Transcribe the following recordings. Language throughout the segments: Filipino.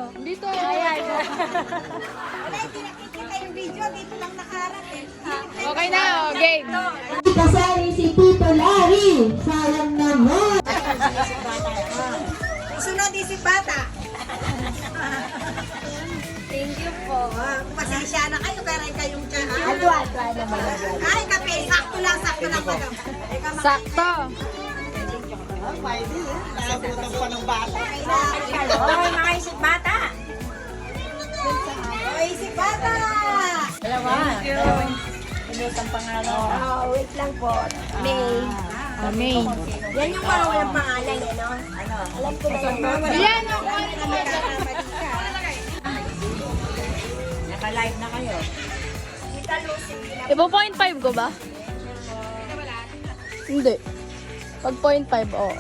video? Dito. Ayan. Wala, hindi nakikita yung video. Dito lang nakaharap eh. Okay na, oh, game. Kasali si Tito Larry. Sayang naman. Sunod isip bata. Thank you po. Pasensya na kayo, pero kayong tsahan. Adwa naman. Ay, kape. Sakto lang, madam. Sakto. Oh, mga isip bata. Oh, isip bata. Dalawa. Ulit ang pangalan. Wait lang po. May. May. Yan yung mga walang pangalan, eh, no? Alam ko na yun. Yan, Naka-live na kayo. Ipo 0.5 ko ba? Hindi. Pag 0.5, oo.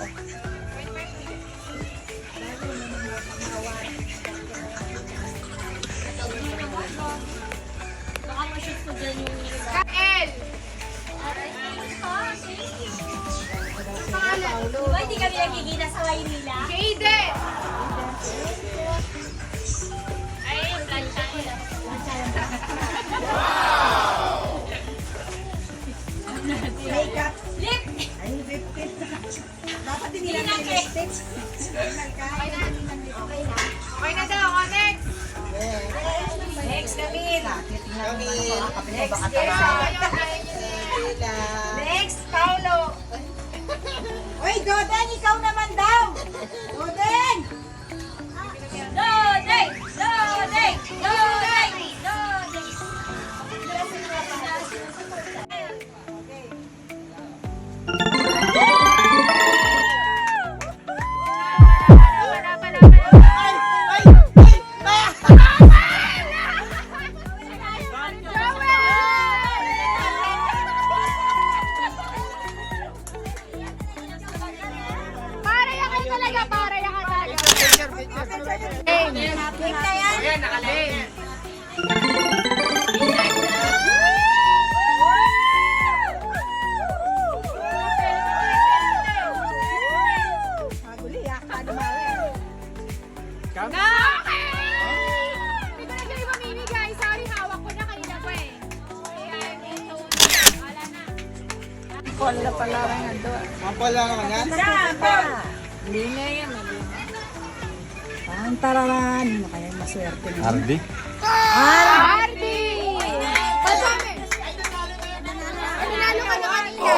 Kael! Diba hindi kami nagkikita sa Maynila? Jaden! Makeup. Lip! Ay, lipstick. Dapat hindi lang lipstick. Okay na daw, oh, next! Next, Camille. Next, Jessa! Next, Paulo. Uy, Doden, ikaw naman daw. Doden! Dodeng! Dodeng! Dodeng! Dodeng! Para yakan talaga, para yakan talaga. Game. Game na yan. Game. Maguli, yaka naman. Na! Hindi ko na siya ipamimigay. Sorry, hawak ko na kanina pa eh. Ayan, ito. Wala na. Wala pala rin ito. Mapala ka yan? Hindi na yan. Ang tararan. Kaya maswerte na. Hardy? Hardy! Pasami! Nanalo ka na kanina.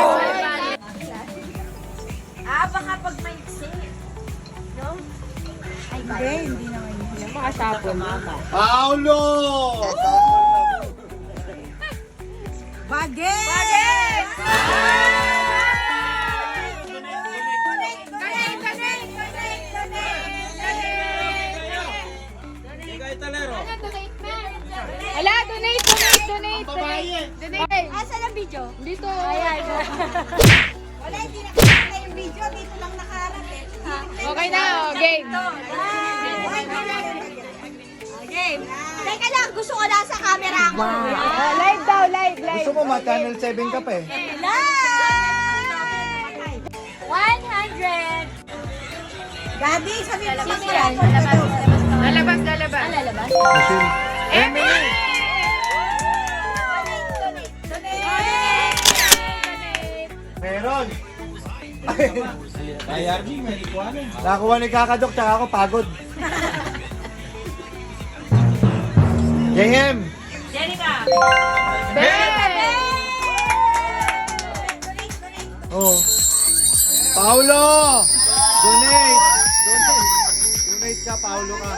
Baka pag may no? Hindi naman. Makasapon. Paulo! Bagay! Ala, donate. Donate. Asa ang video? Dito. Ayan. Wala, hindi nakikita yung video. Dito lang nakaharap eh. Okay na, oh, game. Game. Teka lang, gusto ko na sa camera ko. Live daw, live. Gusto mo ma-channel 7 ka pa eh. Live! 100! Gabi, sabi mo naman Yan, Lalabas. lalabas. Machine. Emily! Meron. Kay RB, may ikuan eh. Nakuha ni Kakadok, tsaka ako pagod. JM! Jenica! Oh. Paulo! Donate! Donate ka, Paulo ka.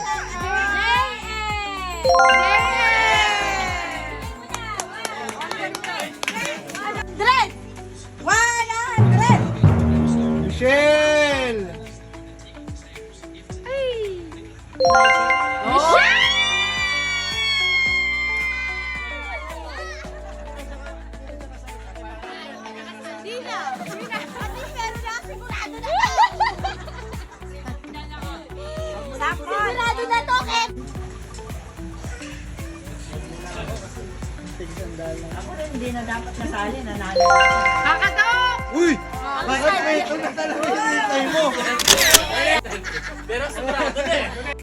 Dred! 100! Michelle! Sigurado na to, Ken! Ako rin hindi na dapat nasali, nanalo. Kakatok! Uy! Bakit may ito na talaga yung hintay mo? Pero sigurado na eh.